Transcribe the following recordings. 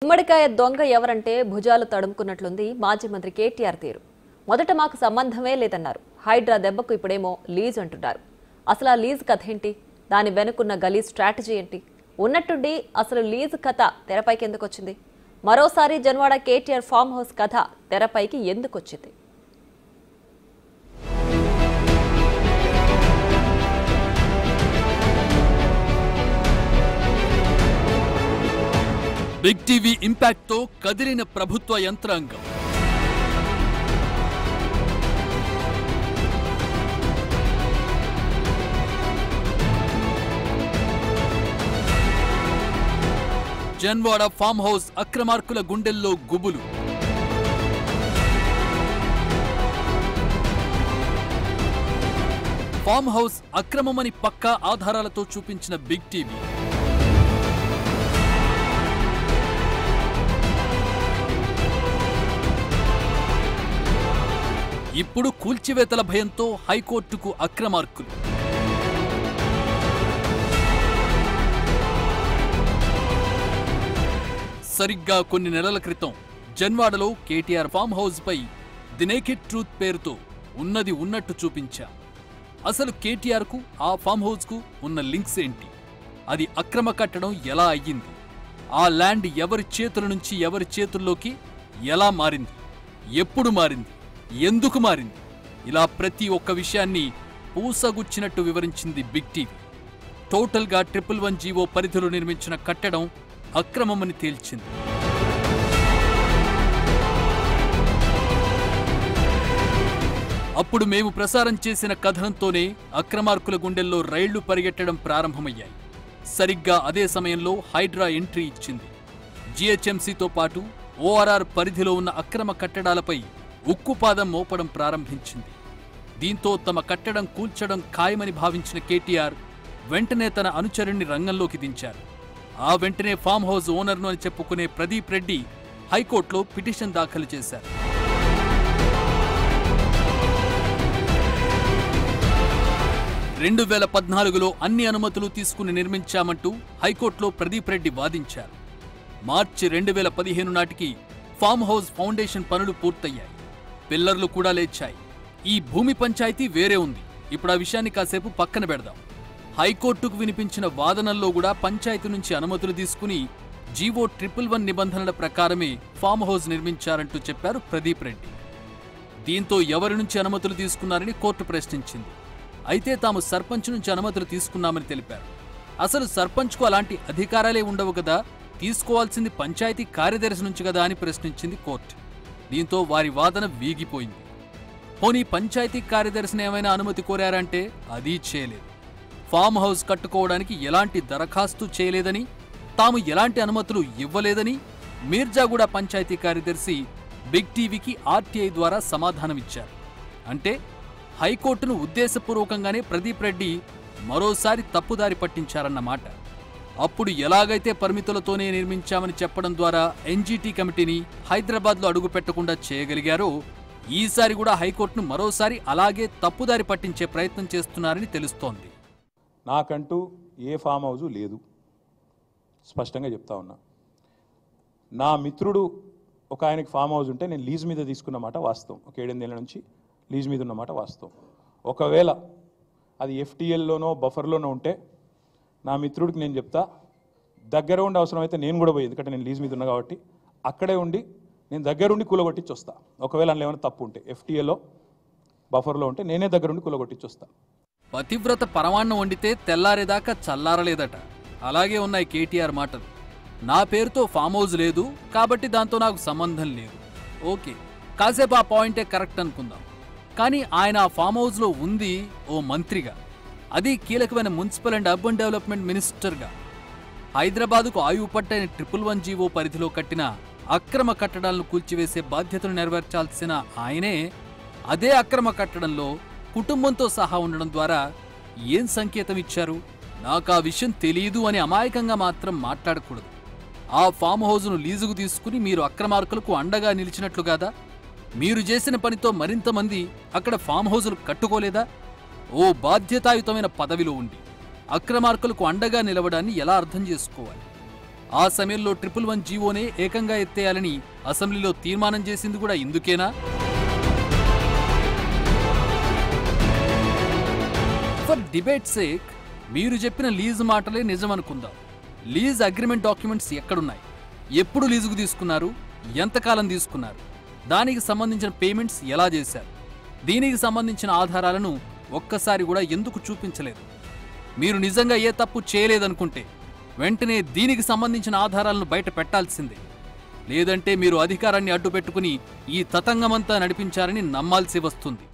గుమ్మడికాయ దొంగ ఎవరంటే భుజాలు తడుముకున్నట్లుంది మాజీ మంత్రి కేటీఆర్ తీరు. మొదట మాకు సంబంధమే లేదన్నారు. హైడ్రా దెబ్బకు ఇప్పుడేమో లీజ్ అంటున్నారు. అసలు ఆ లీజ్ కథ ఏంటి? దాని వెనుకున్న గలీజ్ స్ట్రాటజీ ఏంటి? ఉన్నట్టుండి అసలు లీజ్ కథ తెరపైకి ఎందుకు వచ్చింది? మరోసారి జన్వాడ కేటీఆర్ ఫామ్ హౌస్ కథ తెరపైకి ఎందుకు వచ్చింది? బిగ్ టీవీ ఇంపాక్ట్ తో కదిలిన ప్రభుత్వ యంత్రాంగం. జన్వాడ ఫామ్ హౌస్ అక్రమార్కుల గుండెల్లో గుబులు. ఫామ్ హౌస్ అక్రమమని పక్కా ఆధారాలతో చూపించిన బిగ్ టీవీ ఇప్పుడు కూల్చివేతల భయంతో హైకోర్టుకు అక్రమార్కులు. సరిగ్గా కొన్ని నెలల క్రితం జన్వాడలో కేటీఆర్ ఫామ్ హౌస్ పై ది నేకెడ్ ట్రూత్ పేరుతో ఉన్నది ఉన్నట్టు చూపించా. అసలు కేటీఆర్ కు ఆ ఫామ్ హౌస్ కు ఉన్న లింక్స్ ఏంటి? అది అక్రమ కట్టడం ఎలా అయ్యింది? ఆ ల్యాండ్ ఎవరి చేతుల నుంచి ఎవరి చేతుల్లోకి ఎలా మారింది? ఎప్పుడు మారింది? ఎందుకు మారింది? ఇలా ప్రతి ఒక్క విషయాన్ని పూసగుచ్చినట్టు వివరించింది బిగ్ టీవీ. టోటల్గా 111 జీవో పరిధిలో నిర్మించిన కట్టడం అక్రమమని తేల్చింది. అప్పుడు మేము ప్రసారం చేసిన కథనంతోనే అక్రమార్కుల గుండెల్లో రైళ్లు పరిగెట్టడం ప్రారంభమయ్యాయి. సరిగ్గా అదే సమయంలో హైడ్రా ఎంట్రీ ఇచ్చింది. జీహెచ్ఎంసీతో పాటు ఓఆర్ఆర్ పరిధిలో ఉన్న అక్రమ కట్టడాలపై ఉక్కుపాదం మోపడం ప్రారంభించింది. దీంతో తమ కట్టడం కూల్చడం ఖాయమని భావించిన కేటీఆర్ వెంటనే తన అనుచరుణ్ణి రంగంలోకి దించారు. ఆ వెంటనే ఫామ్ హౌస్ ఓనర్ను అని చెప్పుకునే ప్రదీప్ రెడ్డి హైకోర్టులో పిటిషన్ దాఖలు చేశారు. "2014లో అన్ని అనుమతులు తీసుకుని నిర్మించామంటూ హైకోర్టులో ప్రదీప్ రెడ్డి వాదించారు. మార్చి 2015 నాటికి ఫామ్ హౌస్ ఫౌండేషన్ పనులు పూర్తయ్యాయి. పిల్లర్లు కూడా లేచాయి. ఈ భూమి పంచాయతీ వేరే ఉంది. ఇప్పుడు ఆ విషయాన్ని కాసేపు పక్కన పెడదాం. హైకోర్టుకు వినిపించిన వాదనల్లో కూడా పంచాయతీ నుంచి అనుమతులు తీసుకుని జీవో 111 నిబంధనల ప్రకారమే ఫామ్ హౌస్ నిర్మించారంటూ చెప్పారు ప్రదీప్ రెడ్డి. దీంతో ఎవరి నుంచి అనుమతులు తీసుకున్నారని కోర్టు ప్రశ్నించింది. అయితే తాము సర్పంచ్ నుంచి అనుమతులు తీసుకున్నామని తెలిపారు. అసలు సర్పంచ్కు అలాంటి అధికారాలే ఉండవు కదా, తీసుకోవాల్సింది పంచాయతీ కార్యదర్శి నుంచి కదా అని ప్రశ్నించింది కోర్టు. దీంతో వారి వాదన వీగిపోయింది. పోనీ పంచాయతీ కార్యదర్శిని ఏమైనా అనుమతి కోరారంటే అదీ చేయలేదు. ఫామ్ హౌస్ కట్టుకోవడానికి ఎలాంటి దరఖాస్తు చేయలేదని, తాము ఎలాంటి అనుమతులు ఇవ్వలేదని మీర్జాగూడ పంచాయతీ కార్యదర్శి బిగ్ టీవీకి ఆర్టీఐ ద్వారా సమాధానమిచ్చారు. అంటే హైకోర్టును ఉద్దేశపూర్వకంగానే ప్రదీప్ రెడ్డి మరోసారి తప్పుదారి పట్టించారన్నమాట. అప్పుడు ఎలాగైతే పరిమితులతోనే నిర్మించామని చెప్పడం ద్వారా ఎన్జీటీ కమిటీని హైదరాబాద్లో అడుగు పెట్టకుండా చేయగలిగారో, ఈసారి కూడా హైకోర్టును మరోసారి అలాగే తప్పుదారి పట్టించే ప్రయత్నం చేస్తున్నారని తెలుస్తోంది. నాకంటూ ఏ ఫామ్ హౌజు లేదు, స్పష్టంగా చెప్తా ఉన్నా. నా మిత్రుడు ఒక ఆయనకి ఫామ్ హౌస్ ఉంటే నేను లీజ్ మీద తీసుకున్నమాట వాస్తవం. ఒక 7-8 ఏళ్ళ నుంచి లీజ్ మీద ఉన్నమాట వాస్తవం. ఒకవేళ అది ఎఫ్టీఎల్లోనో బఫర్లోనో ఉంటే నా మిత్రుడికి నేను చెప్తా, దగ్గర ఉండి అవసరం అయితే నేను కూడా పోయి, ఎందుకంటే నేను లీజ్ మీద ఉన్నా కాబట్టి అక్కడే ఉండి నేను దగ్గరుండి కూలగొట్టించి వస్తా. ఒకవేళ అందులో ఏమైనా తప్పు ఉంటే ఎఫ్టీఏలో బఫర్లో ఉంటే నేనే దగ్గరుండి కూలగొట్టించి వస్తా. పతివ్రత పరమాన్నం వండితే తెల్లారేదాకా చల్లారలేదట. అలాగే ఉన్నాయి కేటీఆర్ మాటలు. నా పేరుతో ఫామ్ హౌస్ లేదు కాబట్టి దాంతో నాకు సంబంధం లేదు. ఓకే, కాసేపు ఆ పాయింటే కరెక్ట్ అనుకుందాం. కానీ ఆయన ఆ ఫామ్ హౌస్లో ఉంది ఓ మంత్రిగా, అది కీలకమైన మున్సిపల్ అండ్ అర్బన్ డెవలప్మెంట్ మినిస్టర్గా. హైదరాబాదుకు ఆయువు పట్టైన 111 జీవో పరిధిలో కట్టిన అక్రమ కట్టడాలను కూల్చివేసే బాధ్యతను నెరవేర్చాల్సిన ఆయనే అదే అక్రమ కట్టడంలో కుటుంబంతో సహా ఉండడం ద్వారా ఏం సంకేతం ఇచ్చారు? నాకు ఆ విషయం తెలియదు అని అమాయకంగా మాత్రం మాట్లాడకూడదు. ఆ ఫామ్ హౌస్ను లీజుకు తీసుకుని మీరు అక్రమార్కులకు అండగా నిలిచినట్లు కాదా? మీరు చేసిన పనితో మరింత మంది అక్కడ ఫామ్ హౌజులు కట్టుకోలేదా? ఓ బాధ్యతాయుతమైన పదవిలో ఉండి అక్రమార్కులకు అండగా నిలవడాన్ని ఎలా అర్థం చేసుకోవాలి? ఆ సమయంలో 111 జీవోనే ఏకంగా ఎత్తేయాలని అసెంబ్లీలో తీర్మానం చేసింది కూడా ఇందుకేనా? ఫర్ డిబేట్ సేక్ మీరు చెప్పిన లీజ్ మాటలే నిజమనుకుందాం. లీజ్ అగ్రిమెంట్ డాక్యుమెంట్స్ ఎక్కడున్నాయి? ఎప్పుడు లీజుకు తీసుకున్నారు? ఎంతకాలం తీసుకున్నారు? దానికి సంబంధించిన పేమెంట్స్ ఎలా చేశారు? దీనికి సంబంధించిన ఆధారాలను ఒక్కసారి కూడా ఎందుకు చూపించలేదు? మీరు నిజంగా ఏ తప్పు చేయలేదనుకుంటే వెంటనే దీనికి సంబంధించిన ఆధారాలను బయట పెట్టాల్సిందే. లేదంటే మీరు అధికారాన్ని అడ్డుపెట్టుకుని ఈ తతంగమంతా నడిపించారని నమ్మాల్సి వస్తుంది.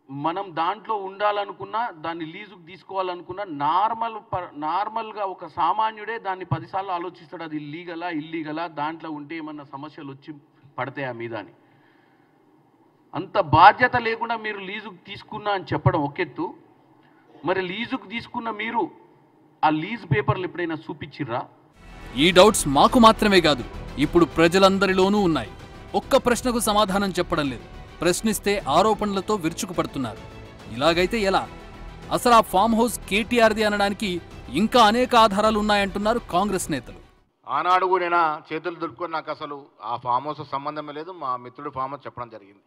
మనం దాంట్లో ఉండాలనుకున్నా, దాన్ని లీజుకు తీసుకోవాలనుకున్నా నార్మల్గా ఒక సామాన్యుడే దాన్ని 10 సార్లు ఆలోచిస్తాడు. అది లీగలా ఇల్లీగలా, దాంట్లో ఉంటే ఏమన్నా సమస్యలు వచ్చి పడతాయా మీద అని. అంత బాధ్యత లేకుండా మీరు లీజుకు తీసుకున్నా అని చెప్పడం ఒకెత్తు. మరి లీజుకు తీసుకున్న మీరు ఆ లీజ్ పేపర్లు ఎప్పుడైనా చూపించిర్రా? ఈ డౌట్స్ మాకు మాత్రమే కాదు, ఇప్పుడు ప్రజలందరిలోనూ ఉన్నాయి. ఒక్క ప్రశ్నకు సమాధానం చెప్పడం లేదు. ప్రశ్నిస్తే ఆరోపణలతో విరుచుకుపడుతున్నారు. ఇలాగైతే ఎలా? అసలు ఆ ఫామ్ హౌస్ కేటీఆర్ది అనడానికి ఇంకా అనేక ఆధారాలు ఉన్నాయంటున్నారు కాంగ్రెస్ నేతలు. ఆనాడు కూడా చేతులు దులుపుకొని నాకు అసలు ఆ ఫామ్ హౌస్ సంబంధమే లేదు, మా మిత్రుడు ఫామ్ హౌస్ చెప్పడం జరిగింది.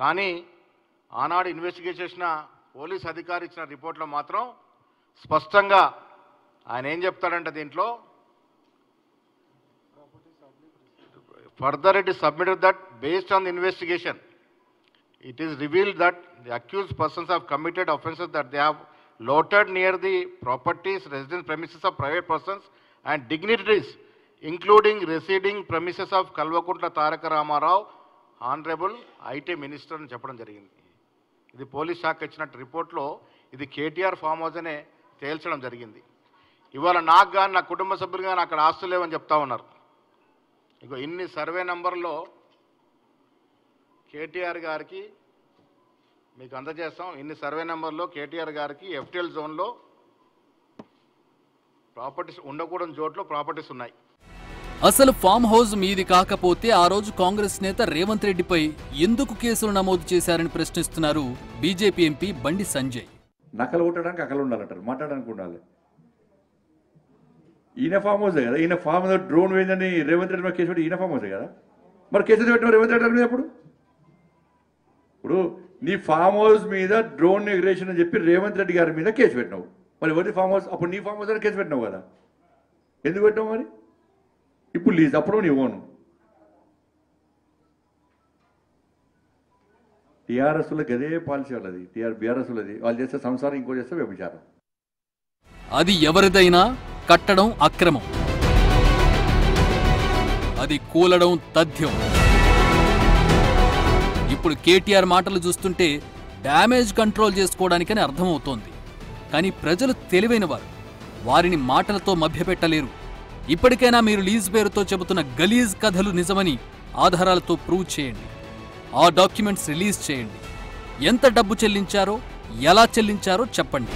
కానీ ఆనాడు ఇన్వెస్టిగేట్ చేసిన పోలీస్ అధికారి ఇచ్చిన రిపోర్ట్లో మాత్రం స్పష్టంగా ఆయన ఏం చెప్తాడంటే, దీంట్లో further it is submitted that based on the investigation it is revealed that the accused persons have committed offences that they have loitered near the properties, residence premises of private persons and dignitaries, including residing premises of Kalvakuntla Taraka Ramarao, Honorable IT Minister అని చెప్పడం జరిగింది. ఇది police శాఖ ఇచ్చిన రిపోర్ట్లో ఇది KTR farm house అనే తేల్చడం జరిగింది. ఇవాళ నాకు కానీ నా కుటుంబ సభ్యులు కానీ అక్కడ ఆస్తులు లేవని చెప్తా ఉన్నారు. ఇగో ఇన్ని సర్వే నంబర్లో కేటీఆర్ గారికి మీకు అందజేస్తాం. ఇన్ని సర్వే నెంబర్లో కేటీఆర్ గారికి ఎఫ్టీఎల్ జోన్లో ప్రాపర్టీస్ ఉండకూడని చోట్ల ప్రాపర్టీస్ ఉన్నాయి. అసలు ఫామ్ హౌస్ మీది కాకపోతే ఆ రోజు కాంగ్రెస్ నేత రేవంత్ రెడ్డిపై ఎందుకు కేసులు నమోదు చేశారని ప్రశ్నిస్తున్నారు బీజేపీ ఎంపీ బండి సంజయ్. నకలు కొట్టడానికి అకలు ఉండాలంటారు, మాట్లాడడానికి ఉండాలి. ఈయన ఫామ్ హౌసే కదా, ఈయన ఫామ్ హౌస్ డ్రోన్ వేయదని రేవంత్ రెడ్డి మీద కేసు పెట్టి ఈయన ఫామ్ హౌసే కదా. మరి కేసు పెట్టిన రేవంత్ రెడ్డి మీద ఇప్పుడు నీ ఫామ్ హౌస్ మీద డ్రోన్ ఎగ్రేషన్ అని చెప్పి రేవంత్ రెడ్డి గారి మీద కేసు పెట్టినావు. మరి ఎవరి ఫామ్ హౌస్? అప్పుడు నీ ఫామ్ హౌస్ అని కేసు పెట్టినావు కదా, ఎందుకు పెట్టావు మరి? ఇప్పుడు లీజ్ అప్పుడు నీ ఓను. టీఆర్ఎస్లకి అదే పాలసీ వాళ్ళది, బీఆర్ఎస్ వాళ్ళది. వాళ్ళు చేస్తే సంసారం, ఇంకో చేస్తే వ్యభిచారం. అది ఎవరిదైనా కట్టడం అక్రమం, అది కూలడం తథ్యం. ఇప్పుడు కేటీఆర్ మాటలు చూస్తుంటే డ్యామేజ్ కంట్రోల్ చేసుకోవడానికని అర్థమవుతోంది. కానీ ప్రజలు తెలివైన వారు, వారిని మాటలతో మభ్యపెట్టలేరు. ఇప్పటికైనా మీరు లీజ్ పేరుతో చెబుతున్న గలీజ్ కథలు నిజమని ఆధారాలతో ప్రూవ్ చేయండి. ఆ డాక్యుమెంట్స్ రిలీజ్ చేయండి. ఎంత డబ్బు చెల్లించారో, ఎలా చెల్లించారో చెప్పండి.